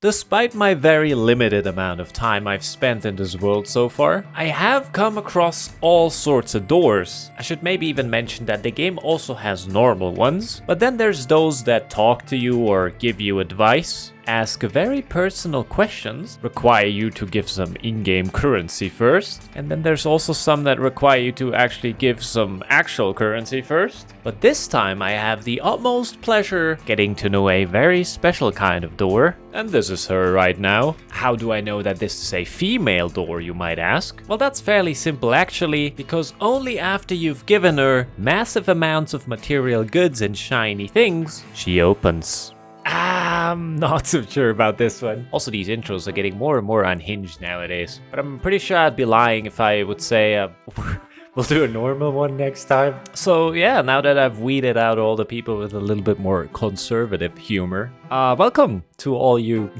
Despite my very limited amount of time I've spent in this world so far, I have come across all sorts of doors. I should maybe even mention that the game also has normal ones, but then there's those that talk to you or give you advice, ask very personal questions, require you to give some in-game currency first, and then there's also some that require you to actually give some actual currency first. But this time I have the utmost pleasure getting to know a very special kind of door, and this is her right now. How do I know that this is a female door, you might ask? Well, that's fairly simple actually, because only after you've given her massive amounts of material goods and shiny things, she opens. I'm not so sure about this one. Also, these intros are getting more and more unhinged nowadays. But I'm pretty sure I'd be lying if I would say we'll do a normal one next time. So yeah, now that I've weeded out all the people with a little bit more conservative humor, welcome to all you...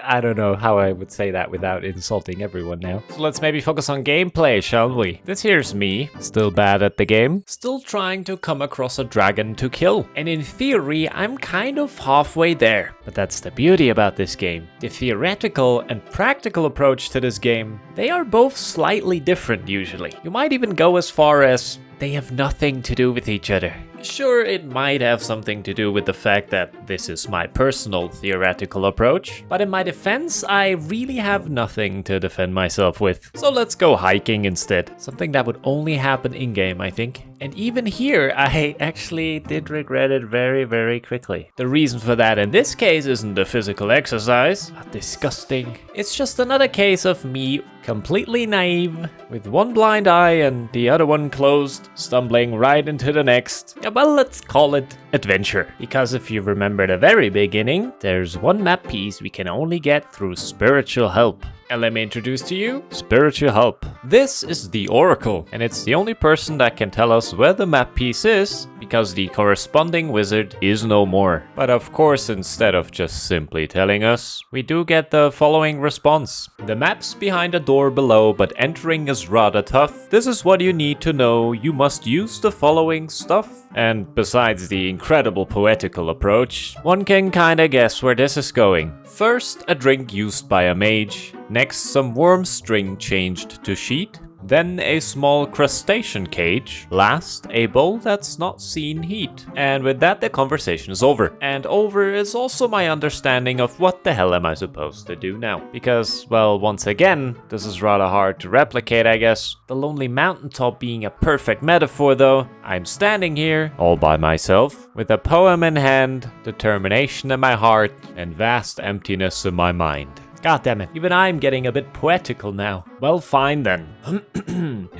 I don't know how I would say that without insulting everyone now. So let's maybe focus on gameplay, shall we? This here's me, still bad at the game, still trying to come across a dragon to kill. And in theory, I'm kind of halfway there. But that's the beauty about this game. The theoretical and practical approach to this game, they are both slightly different usually. You might even go as far as they have nothing to do with each other. Sure, it might have something to do with the fact that this is my personal theoretical approach, but in my defense, I really have nothing to defend myself with. So let's go hiking instead. Something that would only happen in-game, I think. And even here, I actually did regret it very, very quickly. The reason for that in this case isn't the physical exercise. Disgusting. It's just another case of me completely naive, with one blind eye and the other one closed, stumbling right into the next. Yeah, well, let's call it adventure. Because if you remember the very beginning, there's one map piece we can only get through spiritual help. And let me introduce to you spiritual help. This is the Oracle, and it's the only person that can tell us where the map piece is, because the corresponding wizard is no more. But of course, instead of just simply telling us, we do get the following response. The map's behind a door below, but entering is rather tough. This is what you need to know. You must use the following stuff. And besides the incredible poetical approach, one can kinda guess where this is going. First, a drink used by a mage. Next, some worm string changed to sheet. Then a small crustacean cage. Last, a bowl that's not seen heat. And with that, the conversation is over. And over is also my understanding of what the hell am I supposed to do now. Because, well, once again, this is rather hard to replicate, I guess. The lonely mountaintop being a perfect metaphor though. I'm standing here, all by myself, with a poem in hand, determination in my heart, and vast emptiness in my mind. God damn it, even I'm getting a bit poetical now. Well, fine then.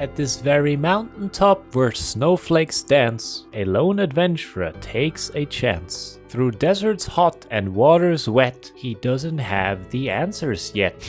At this very mountaintop where snowflakes dance, a lone adventurer takes a chance. Through deserts hot and waters wet, he doesn't have the answers yet.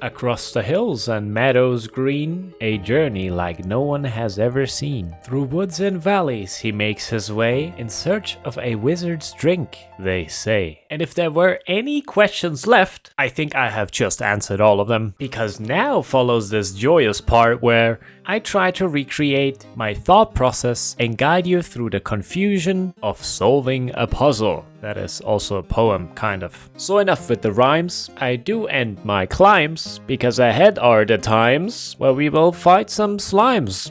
Across the hills and meadows green, a journey like no one has ever seen. Through woods and valleys he makes his way, in search of a wizard's drink, they say. And if there were any questions left, I think I have just answered all of them. Because now follows this joyous part where I try to recreate my thought process and guide you through the confusion of solving a puzzle. That is also a poem, kind of. So enough with the rhymes. I do end my climbs, because ahead are the times where we will fight some slimes.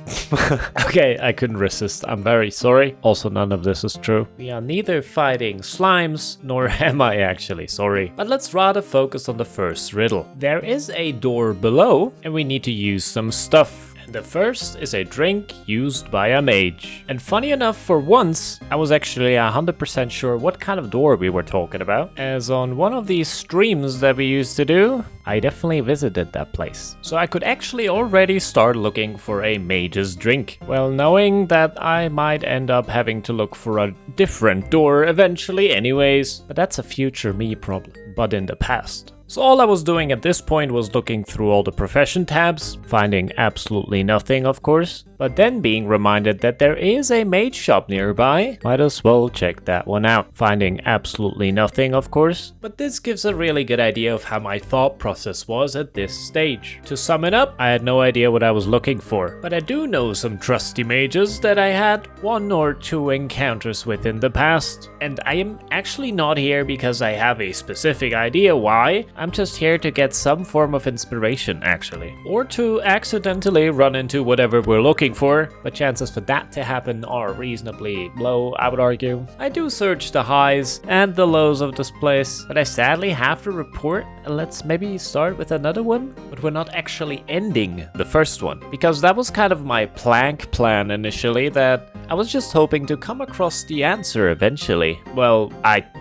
Okay, I couldn't resist. I'm very sorry. Also, none of this is true. We are neither fighting slimes, nor am I actually sorry. But let's rather focus on the first riddle. There is a door below, and we need to use some stuff. The first is a drink used by a mage. And funny enough, for once, I was actually 100% sure what kind of door we were talking about, as on one of these streams that we used to do, I definitely visited that place. So I could actually already start looking for a mage's drink. Well, knowing that I might end up having to look for a different door eventually anyways, but that's a future me problem, but in the past. So all I was doing at this point was looking through all the profession tabs, finding absolutely nothing of course, but then being reminded that there is a mage shop nearby. Might as well check that one out. Finding absolutely nothing of course, but this gives a really good idea of how my thought process was at this stage. To sum it up, I had no idea what I was looking for, but I do know some trusty mages that I had 1 or 2 encounters with in the past, and I am actually not here because I have a specific idea why. I'm just here to get some form of inspiration actually, or to accidentally run into whatever we're looking for, but chances for that to happen are reasonably low, I would argue. I do search the highs and the lows of this place, but I sadly have to report, let's maybe start with another one, but we're not actually ending the first one, because that was kind of my plank plan initially, that I was just hoping to come across the answer eventually. Well,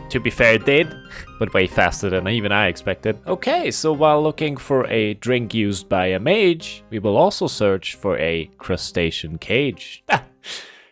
to be fair, did, but way faster than even I expected. Okay, so while looking for a drink used by a mage, we will also search for a crustacean cage.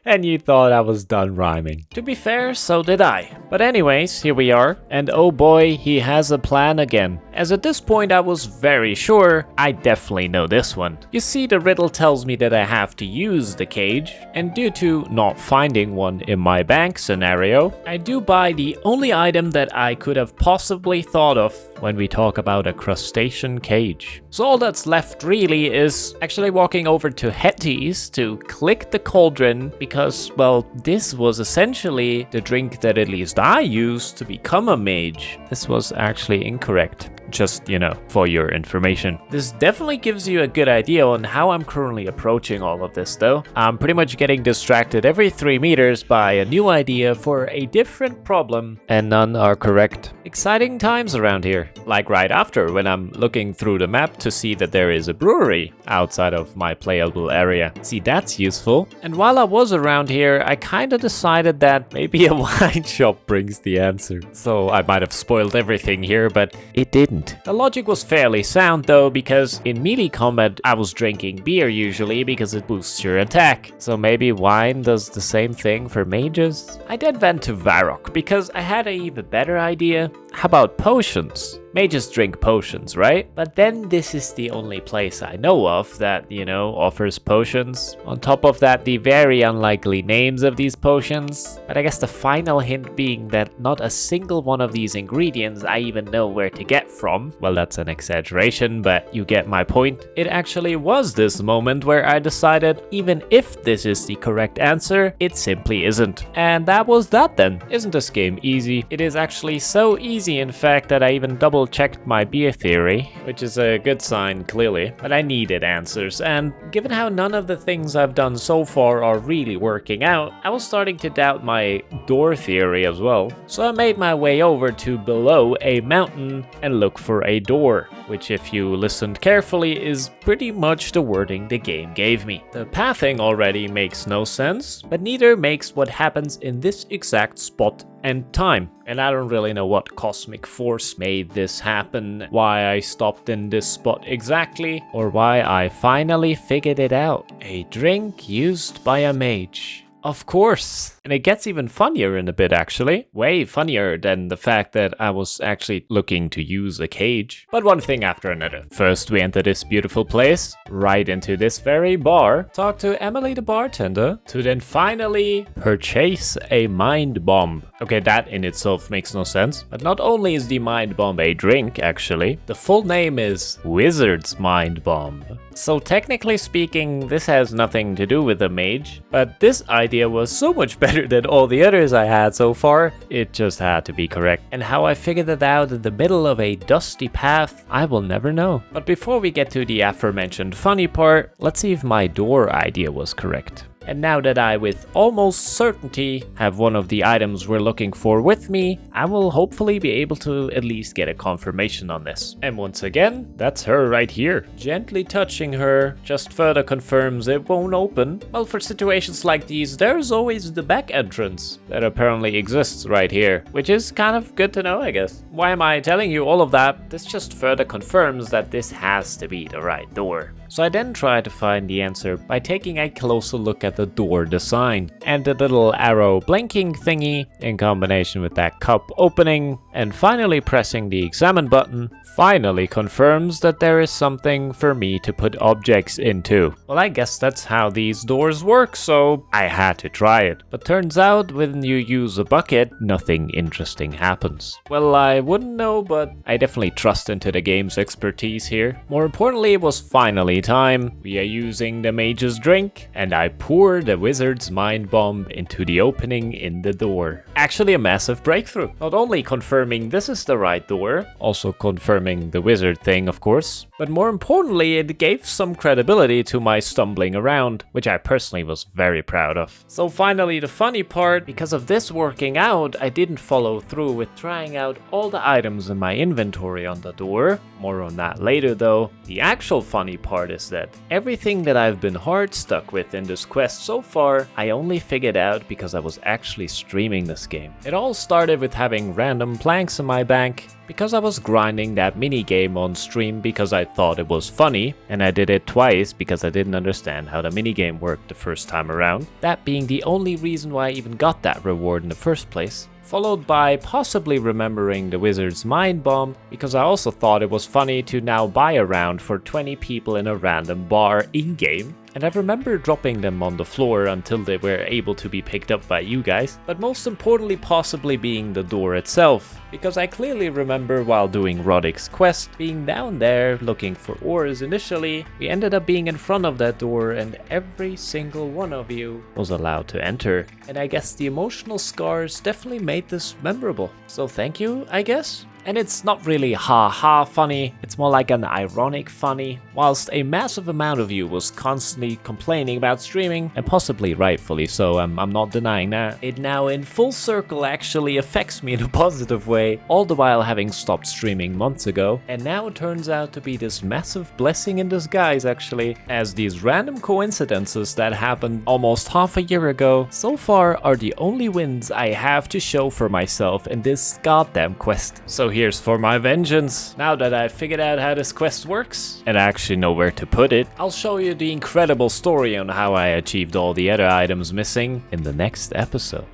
And you thought I was done rhyming. To be fair, so did I. But anyways, here we are. And oh boy, he has a plan again. As at this point I was very sure I definitely know this one. You see, the riddle tells me that I have to use the cage, and due to not finding one in my bank scenario, I do buy the only item that I could have possibly thought of when we talk about a crustacean cage. So all that's left really is actually walking over to Hetty's to click the cauldron, because, well, this was essentially the drink that at least I used to become a mage. This was actually incorrect. Just, you know, for your information. This definitely gives you a good idea on how I'm currently approaching all of this though. I'm pretty much getting distracted every 3 meters by a new idea for a different problem, and none are correct. Exciting times around here. Like right after, when I'm looking through the map to see that there is a brewery outside of my playable area. See, that's useful. And while I was around here, I kinda decided that maybe a wine shop brings the answer. So I might have spoiled everything here, but it didn't. The logic was fairly sound though, because in melee combat I was drinking beer usually because it boosts your attack. So maybe wine does the same thing for mages? I then went to Varrock because I had an even better idea. How about potions? Mages drink potions, right? But then this is the only place I know of that, you know, offers potions. On top of that, the very unlikely names of these potions. But I guess the final hint being that not a single one of these ingredients I even know where to get from. Well, that's an exaggeration, but you get my point. It actually was this moment where I decided, even if this is the correct answer, it simply isn't. And that was that then. Isn't this game easy? It is actually so easy, in fact, that I even double-checked my beer theory, which is a good sign, clearly. But I needed answers, and given how none of the things I've done so far are really working out, I was starting to doubt my door theory as well. So I made my way over to below a mountain and look for a door, which, if you listened carefully, is pretty much the wording the game gave me. The pathing already makes no sense, but neither makes what happens in this exact spot and time. And I don't really know what cosmic force made this happen, why I stopped in this spot exactly, or why I finally figured it out. A drink used by a mage. Of course. And it gets even funnier in a bit, actually. Way funnier than the fact that I was actually looking to use a cage. But one thing after another. First, we enter this beautiful place, right into this very bar, talk to Emily the bartender, to then finally purchase a mind bomb. Okay, that in itself makes no sense. But not only is the mind bomb a drink, actually, the full name is Wizard's Mind Bomb. So technically speaking, this has nothing to do with a mage, but this idea was so much better than all the others I had so far, it just had to be correct. And how I figured it out in the middle of a dusty path, I will never know. But before we get to the aforementioned funny part, let's see if my door idea was correct. And now that I with almost certainty have one of the items we're looking for with me, I will hopefully be able to at least get a confirmation on this. And once again, that's her right here. Gently touching her just further confirms it won't open. Well, for situations like these, there's always the back entrance that apparently exists right here, which is kind of good to know, I guess. Why am I telling you all of that? This just further confirms that this has to be the right door. So I then try to find the answer by taking a closer look at at the door design. And the little arrow blinking thingy in combination with that cup opening and finally pressing the examine button finally confirms that there is something for me to put objects into. Well, I guess that's how these doors work, so I had to try it. But turns out when you use a bucket, nothing interesting happens. Well, I wouldn't know, but I definitely trust into the game's expertise here. More importantly, it was finally time. We are using the mage's drink, and I pour the wizard's mind bomb into the opening in the door. Actually a massive breakthrough. Not only confirming this is the right door, also confirming the wizard thing, of course, but more importantly, it gave some credibility to my stumbling around, which I personally was very proud of. So finally, the funny part, because of this working out, I didn't follow through with trying out all the items in my inventory on the door. More on that later though. The actual funny part is that everything that I've been hard stuck with in this quest so far, I only figured out because I was actually streaming this game. It all started with having random planks in my bank, because I was grinding that minigame on stream because I thought it was funny, and I did it twice because I didn't understand how the minigame worked the first time around, that being the only reason why I even got that reward in the first place. Followed by possibly remembering the wizard's mind bomb, because I also thought it was funny to now buy a round for 20 people in a random bar in-game. And I remember dropping them on the floor until they were able to be picked up by you guys. But most importantly possibly being the door itself, because I clearly remember while doing Roddick's quest, being down there looking for ores initially, we ended up being in front of that door and every single one of you was allowed to enter. And I guess the emotional scars definitely made this memorable. So thank you, I guess? And it's not really ha-ha funny, it's more like an ironic funny. Whilst a massive amount of you was constantly complaining about streaming, and possibly rightfully so, I'm not denying that, it now in full circle actually affects me in a positive way, all the while having stopped streaming months ago. And now it turns out to be this massive blessing in disguise actually, as these random coincidences that happened almost half a year ago so far are the only wins I have to show for myself in this goddamn quest. So here's for my vengeance. Now that I've figured out how this quest works, and I actually know where to put it, I'll show you the incredible story on how I achieved all the other items missing in the next episode.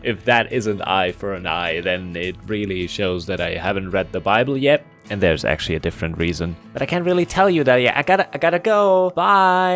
If that isn't eye for an eye, then it really shows that I haven't read the Bible yet, and there's actually a different reason. But I can't really tell you that yet. I gotta go. Bye.